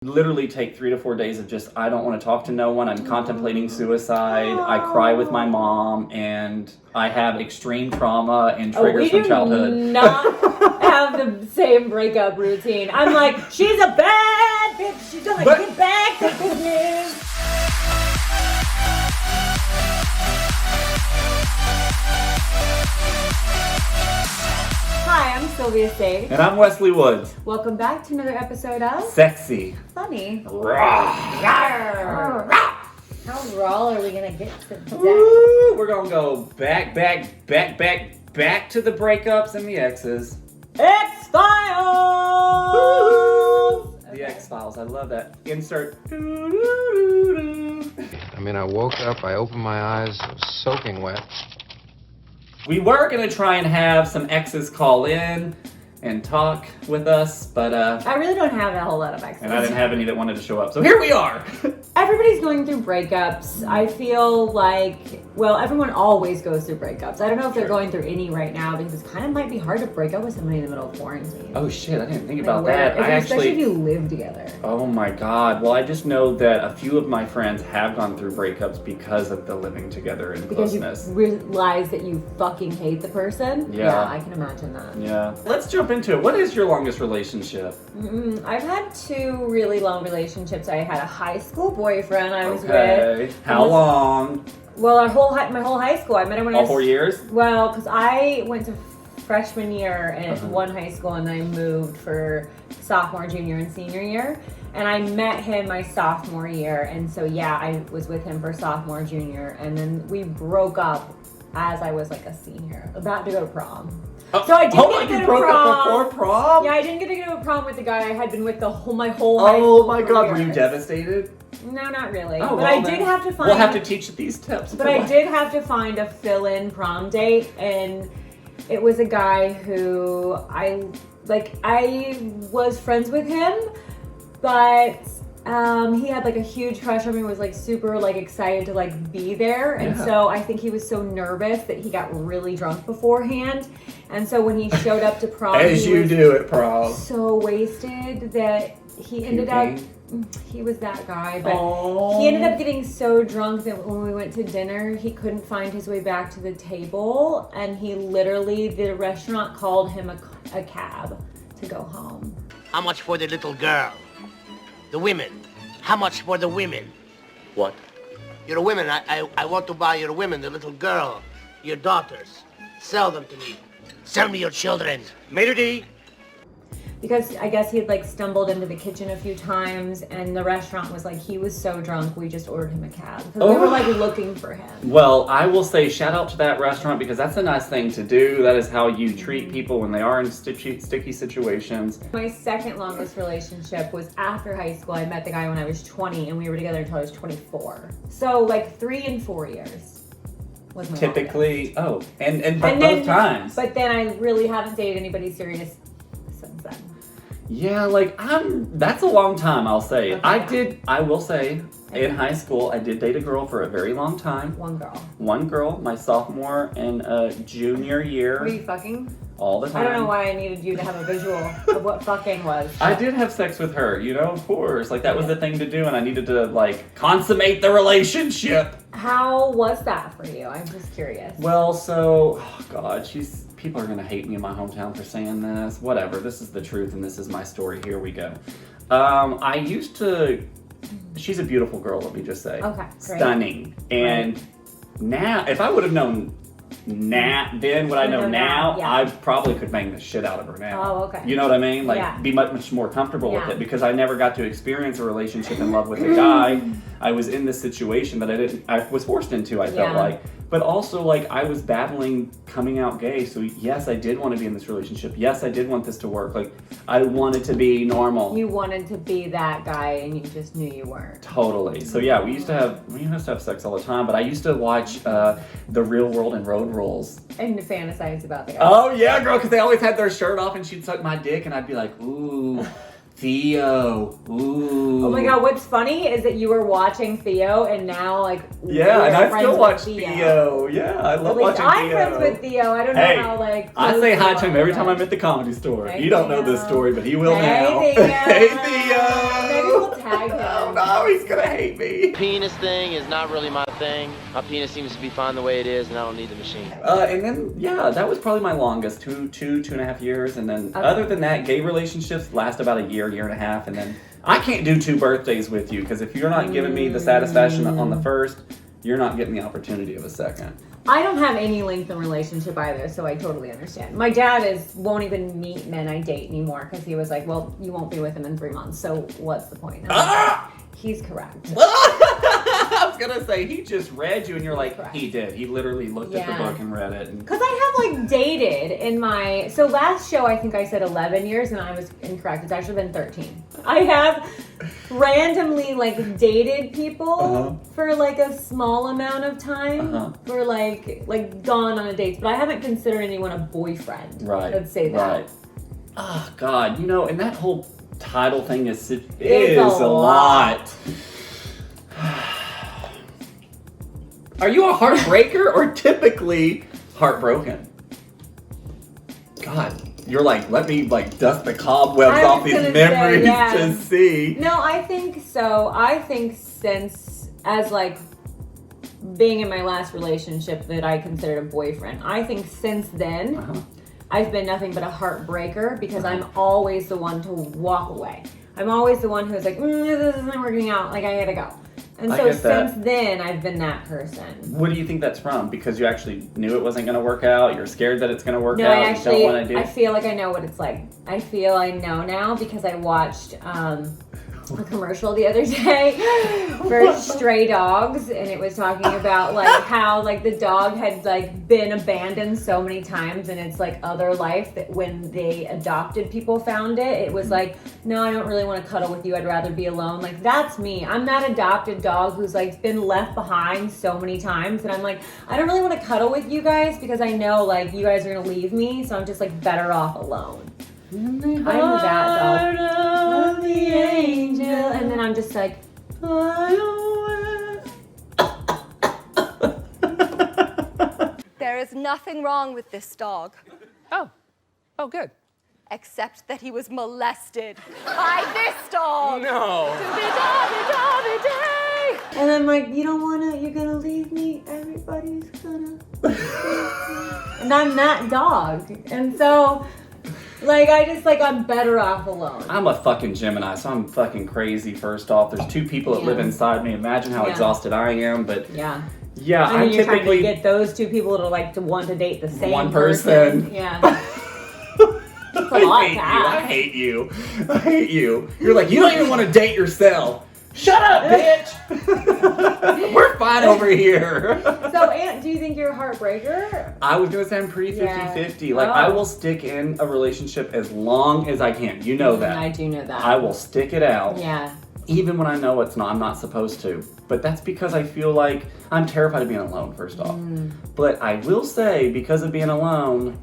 Literally take 3 to 4 days of just, I don't want to talk to no one. I'm contemplating suicide. I cry with my mom, and I have extreme trauma and triggers from childhood. We do not have the same breakup routine. I'm like, she's a bad bitch. She's gonna get back to business. Hi, I'm Sylvia Saige. And I'm Wesley Woods. Welcome back to another episode of Sexy. Funny. Raw. How raw are we gonna get today? Woo, we're gonna go back to the breakups and the exes. X-Files! The X-Files, I love that. Insert. I mean, I woke up, I opened my eyes, I was soaking wet. We were going to try and have some exes call in and talk with us, but I really don't have a whole lot of exes. and I didn't have any that wanted to show up. So here we are. Everybody's going through breakups. I feel like, well, everyone always goes through breakups. I don't know if they're going through any right now because it kind of might be hard to break up with somebody in the middle of quarantine. Oh shit, I didn't think about that. Especially if you live together. Oh my god. Well, I just know that a few of my friends have gone through breakups because of the living together and Because closeness. you realize that you fucking hate the person. Yeah. I can imagine that. Yeah. Let's jump into it. What is your longest relationship? I've had 2 really long relationships. I had a high school boyfriend I was with. How long? Well, my whole high school. I met him when I All was 4 years? Well, because I went to freshman year in Uh-huh. one high school, and then I moved for sophomore, junior, and senior year. And I met him my sophomore year, and so yeah, I was with him for sophomore, junior, and then we broke up as I was like a senior, about to go to prom. So I didn't get to go to broke prom. up before prom? Yeah, I didn't get to go to prom with the guy I had been with my whole high Oh school my god, were career. you devastated? No, not really. Oh, but well, I then did have to find. We'll have to teach these tips. But I did have to find a fill-in prom date, and it was a guy who I was friends with him, but he had like a huge crush on me, was like super like excited to like be there, and so I think he was so nervous that he got really drunk beforehand, and so when he showed up to prom, As you do at prom. so wasted that he ended up. He was that guy, but Aww. he ended up getting so drunk that when we went to dinner, he couldn't find his way back to the table, and the restaurant called him a cab to go home. How much for the little girl? The women. How much for the women? What? Your women, I want to buy your women, the little girl, your daughters. Sell them to me. Sell me your children. Maitre d'? Because I guess he had like stumbled into the kitchen a few times, and the restaurant was like, he was so drunk, we just ordered him a cab. Because we were like looking for him. Well, I will say shout out to that restaurant because that's a nice thing to do. That is how you treat people when they are in sticky situations. My second longest relationship was after high school. I met the guy when I was 20, and we were together until I was 24. So like 3 and 4 years was my Typically, longest. and then, both times. But then I really haven't dated anybody serious since then. Yeah, that's a long time, I'll say. Okay. I will say, in high school, I did date a girl for a very long time. One girl. One girl, my sophomore and junior year. Were you fucking? All the time. I don't know why I needed you to have a visual of what fucking was. I did have sex with her, of course. Like, that was the thing to do, and I needed to, consummate the relationship. How was that for you? I'm just curious. Well, so, oh God, people are gonna hate me in my hometown for saying this. Whatever, this is the truth, and this is my story. Here we go. She's a beautiful girl, let me just say. Okay, great. Stunning. And now, if I would have known then what I know now, yeah. I probably could bang the shit out of her now. Oh, okay. You know what I mean? Be much more comfortable with it, because I never got to experience a relationship in love with a guy. I was in this situation that I was forced into, I felt like. But also, I was battling coming out gay, so yes, I did want to be in this relationship. Yes, I did want this to work. I wanted to be normal. You wanted to be that guy, and you just knew you weren't. Totally. So yeah, we used to have sex all the time, but I used to watch The Real World and Road Rules. And fantasize about the guy. Oh yeah, girl, because they always had their shirt off, and she'd suck my dick, and I'd be like, ooh, Theo, ooh. Oh my my god, what's funny is that you were watching Theo and now like Yeah, and I friends still with watch Theo. Yeah, I love At least watching I'm Theo. friends with Theo. I don't know how like I close say we hi to him are, every time but- I'm at the Comedy Store. Hey, You don't know Theo. this story, but he will Hey, now. Theo. Hey Theo. Maybe we'll tag him. Oh no, he's gonna hate me. Penis thing is not really my thing. My penis seems to be fine the way it is, and I don't need the machine. And then yeah, that was probably my longest, two and a half years, and then other than that, gay relationships last about a year and a half, and then I can't do 2 birthdays with you because if you're not giving me the satisfaction on the first, you're not getting the opportunity of a second. I don't have any length in relationship either, so I totally understand. My dad won't even meet men I date anymore because he was like, well, you won't be with him in 3 months, so what's the point? He's correct. I was gonna say he just read you and you're like, Correct. he did. He literally looked at the book and read it. And Because I have like dated in my, so last show I think I said 11 years and I was incorrect. It's actually been 13. I have randomly like dated people for like a small amount of time for like gone on a date, but I haven't considered anyone a boyfriend. Right. Let's say that. Right. Oh God, and that whole title thing is It's a lot. Are you a heartbreaker or typically heartbroken? God, you're like, let me like dust the cobwebs I off was these gonna say, memories yeah. to see. No, I think so. I think since as like being in my last relationship that I considered a boyfriend, I think since then I've been nothing but a heartbreaker because I'm always the one to walk away. I'm always the one who's like, this isn't working out, like I gotta go. And I so get that. since then I've been that person. What do you think that's from? Because you actually knew it wasn't going to work out? You're scared that it's going to work No, out? I You actually, don't want to do I feel like I know what it's like. I feel I know now because I watched a commercial the other day for stray dogs, and it was talking about like how like the dog had like been abandoned so many times, and it's like other life that when they adopted people found it was like, no, I don't really want to cuddle with you, I'd rather be alone. Like that's me. I'm that adopted dog who's like been left behind so many times, and I'm like, I don't really want to cuddle with you guys because I know like you guys are gonna leave me, so I'm just like better off alone. I'm that dog. Of the angel. And then I'm just like, There is nothing wrong with this dog, Oh, good. except that he was molested by this dog. No. and I'm like, you're gonna leave me, everybody's gonna and I'm that dog. And so like I'm better off alone. I'm a fucking Gemini, so I'm fucking crazy first off. There's 2 people that live inside me. Imagine how exhausted I am, but Yeah. yeah, I mean, I'm you're trying to typically get those 2 people to want to date the same one person. Yeah. That's a lot to I ask. hate you. I hate you. You're like, you don't even want to date yourself. Shut up, bitch. We're fine over here. So, Aunt, do you think you're a heartbreaker? I was going to say I'm pretty 50-50. Like, I will stick in a relationship as long as I can. You know that. I do know that. I will stick it out. Yeah. Even when I know I'm not supposed to. But that's because I feel like I'm terrified of being alone, first off. But I will say, because of being alone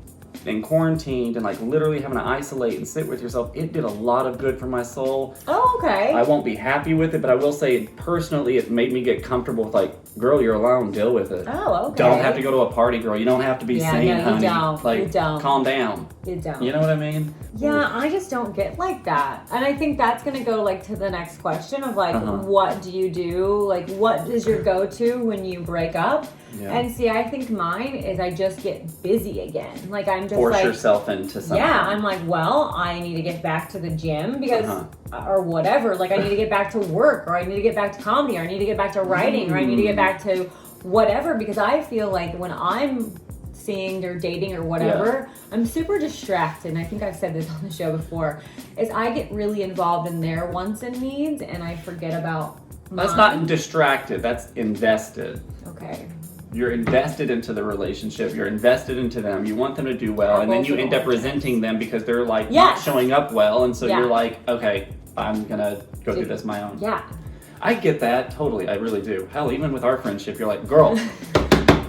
and quarantined and like literally having to isolate and sit with yourself, it did a lot of good for my soul. Oh, okay. I won't be happy with it, but I will say personally it made me get comfortable with like, girl, you're alone, deal with it. Oh, okay. Don't have to go to a party, girl. You don't have to be sane, no, you honey. don't. Like, You don't. calm down. You don't. You know what I mean? Yeah, I just don't get like that. And I think that's going to go like to the next question of like, what do you do? Like, what is your go-to when you break up? Yeah. And see, I think mine is I just get busy again. Like, I'm just Force like, yourself into something. yeah, I'm like, well, I need to get back to the gym because, or whatever. Like, I need to get back to work, or I need to get back to comedy, or I need to get back to writing, or I need to get back to whatever, because I feel like when I'm seeing or dating or whatever, I'm super distracted. And I think I've said this on the show before, is I get really involved in their wants and needs and I forget about mine. That's not distracted, that's invested. Okay. You're invested into the relationship. You're invested into them. You want them to do well, and then you end up resenting them because they're like not showing up well, and so you're like, okay, I'm gonna go do this my own. Yeah. I get that totally. I really do. Hell, even with our friendship, you're like, girl,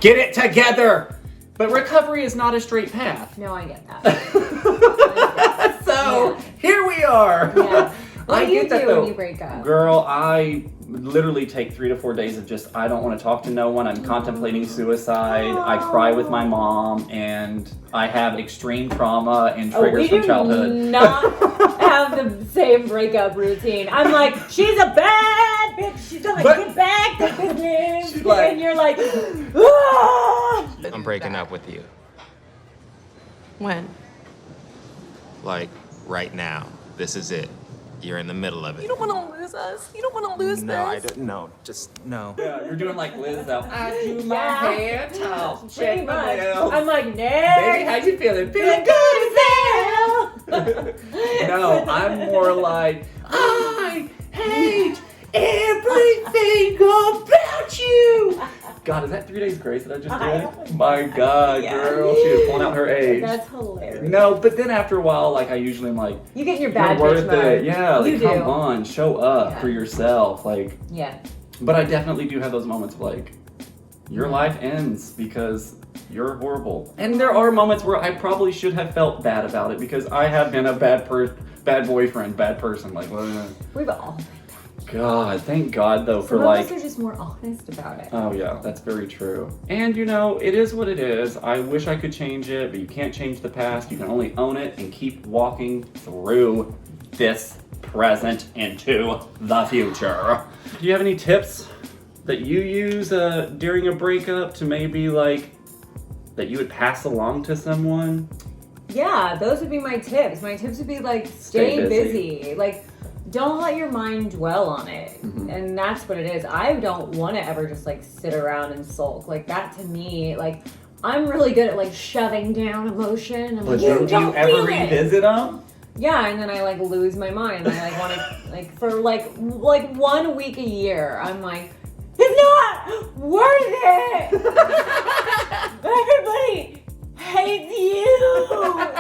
get it together. But recovery is not a straight path. No, I get that. So here we are. Yeah. What do you get that, do though. when you break up? Girl, I literally take 3 to 4 days of just, I don't want to talk to no one. I'm contemplating suicide. I cry with my mom, and I have extreme trauma and triggers from childhood. We do not have the same breakup routine. I'm like, she's a bad bitch. She's gonna get back to business. She's like, and you're like, ah! I'm breaking up with you. When? Like, right now. This is it. You're in the middle of it. You don't want to lose us. You don't want to lose No, I this. don't. No, just no. Yeah, you're doing like Liz though. I do my Yeah. hair talk, Pretty check my much. nails. I'm like, Baby, next. how you feeling? Feeling good as hell. No, I'm more like, I hate everything about you. God, is that 3 days grace that I just did? My God, Yeah. girl, she was pulling out her age. That's hilarious. No, but then after a while, like I usually am like, You get in your you're bad bitch worth mode. it. Yeah, like You come do. on, show up Yeah. for yourself. Like, Yeah. but I definitely do have those moments of like, your life ends because you're horrible. And there are moments where I probably should have felt bad about it because I have been a bad boyfriend, bad person. Like, We've all been. God, thank God though for Some like. of us are just more honest about it. Oh yeah, that's very true. And you know, it is what it is. I wish I could change it, but you can't change the past. You can only own it and keep walking through this present into the future. Do you have any tips that you use during a breakup to maybe like that you would pass along to someone? Yeah, those would be my tips. My tips would be like, stay busy. Like, don't let your mind dwell on it. Mm-hmm. And that's what it is. I don't want to ever just like sit around and sulk. Like that to me, like I'm really good at like shoving down emotion. I'm But like, you do you don't ever feel it. revisit them? Yeah, and then I like lose my mind. And I like want to like for like 1 week a year. I'm like, it's not worth it. Everybody hates you.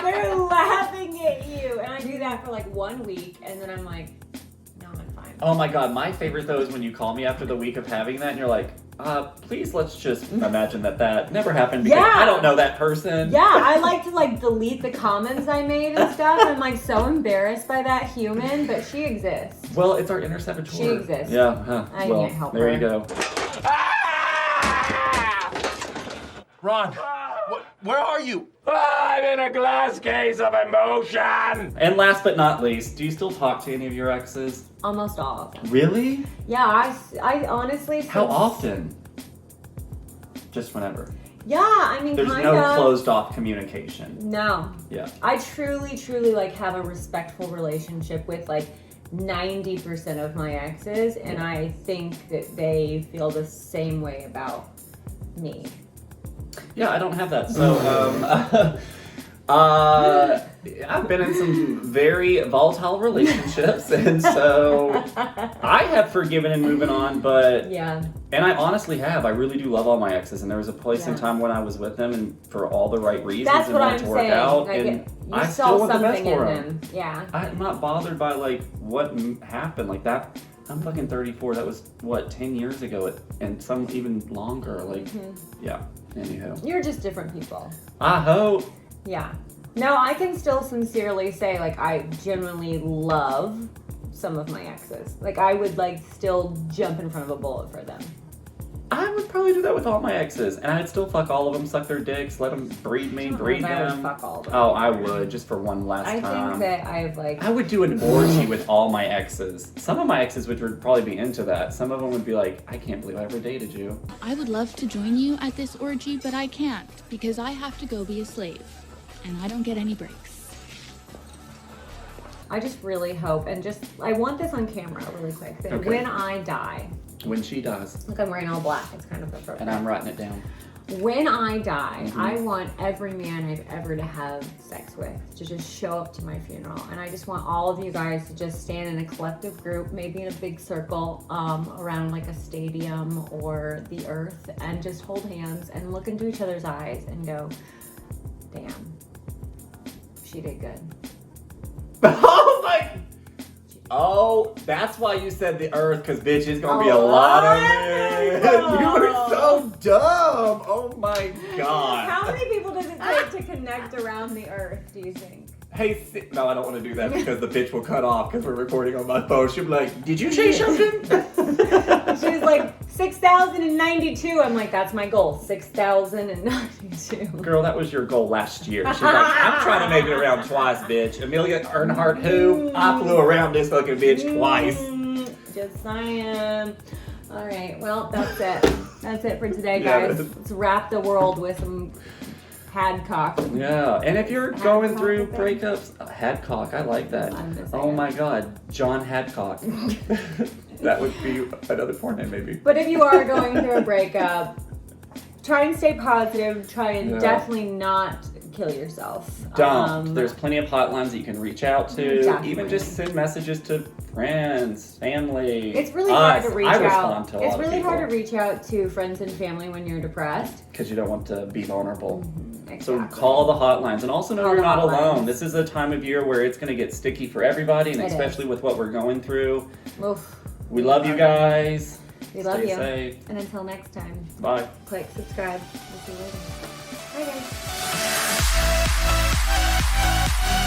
They're laughing at you. And I do that for like 1 week, and then I'm like, no, I'm fine. Oh my God, my favorite though is when you call me after the week of having that and you're like, please let's just imagine that never happened because Yeah. I don't know that person. Yeah, I like to like delete the comments I made and stuff. I'm like so embarrassed by that human, but she exists. Well, it's our inner saboteur. She exists. Yeah, I well, can't help there her. you go. Ron, where are you? I'm in a glass case of emotion. And last but not least, do you still talk to any of your exes? Almost all of them. Really? Yeah, I honestly. How since- often? Just whenever. Yeah, I mean, There's kind no of. closed off communication. No. Yeah. I truly like have a respectful relationship with like 90% of my exes, and I think that they feel the same way about me. Yeah, I don't have that. So, I've been in some very volatile relationships, and so I have forgiven and moving on, but Yeah. and I honestly have. I really do love all my exes, and there was a place in Yeah. time when I was with them, and for all the right reasons, That's and what wanted I'm to work saying. out, Like, and you I saw still want the best something in for them. them. Yeah. I'm not bothered by like what happened, like that. I'm fucking 34. That was what 10 years ago, and some even longer. Like, yeah. Anywho, You're just different people. I hope. Yeah. No, I can still sincerely say, like, I genuinely love some of my exes. Like, I would, like, still jump in front of a bullet for them. I would probably do that with all my exes, and I'd still fuck all of them, suck their dicks, let them breed me, I don't know breed if I would them. fuck all of them. Oh, I would, just for one last I time. think that I've, like... I would do an orgy with all my exes. Some of my exes would probably be into that. Some of them would be like, I can't believe I ever dated you. I would love to join you at this orgy, but I can't because I have to go be a slave, and I don't get any breaks. I just really hope, and just... I want this on camera really quick, that Okay. when I die... When she does. Look, I'm wearing all black. It's kind of appropriate. And I'm writing it down. When I die, I want every man I've ever to have sex with to just show up to my funeral. And I just want all of you guys to just stand in a collective group, maybe in a big circle, around like a stadium or the earth, and just hold hands and look into each other's eyes and go, damn, she did good. Oh my... Oh, that's why you said the earth, because bitch, it's gonna be a lot of men. You were so dumb. Oh my God. How many people does it take to connect around the earth, do you think? hey, no, I don't want to do that because the bitch will cut off because we're recording on my phone. She'll be like, did you say something? She was like, 6,092. I'm like, that's my goal, 6,092. Girl, that was your goal last year. She's like, I'm trying to make it around twice, bitch. Amelia Earnhardt, who? I flew around this fucking bitch twice. Just saying. All right, well, that's it. That's it for today, guys. Let's wrap the world with some Hadcock. Yeah, and if you're going through breakups, Hadcock, I like that. Oh my God, John Hadcock. That would be another porn name, maybe. But if you are going through a breakup, try and stay positive. Try and definitely not kill yourself. Don't. There's plenty of hotlines that you can reach out to. Definitely. Even just send messages to friends, family. It's really hard to reach out. I respond to a lot of people. hard to reach out to friends and family when you're depressed. Because you don't want to be vulnerable. Exactly. So call the hotlines. And also know Call you're the not hotlines. alone. This is a time of year where it's going to get sticky for everybody, and It especially with what we're going through. Oof. We love you guys. We love Stay you. safe. And until next time, Bye. click subscribe. We'll see you later. Bye, guys.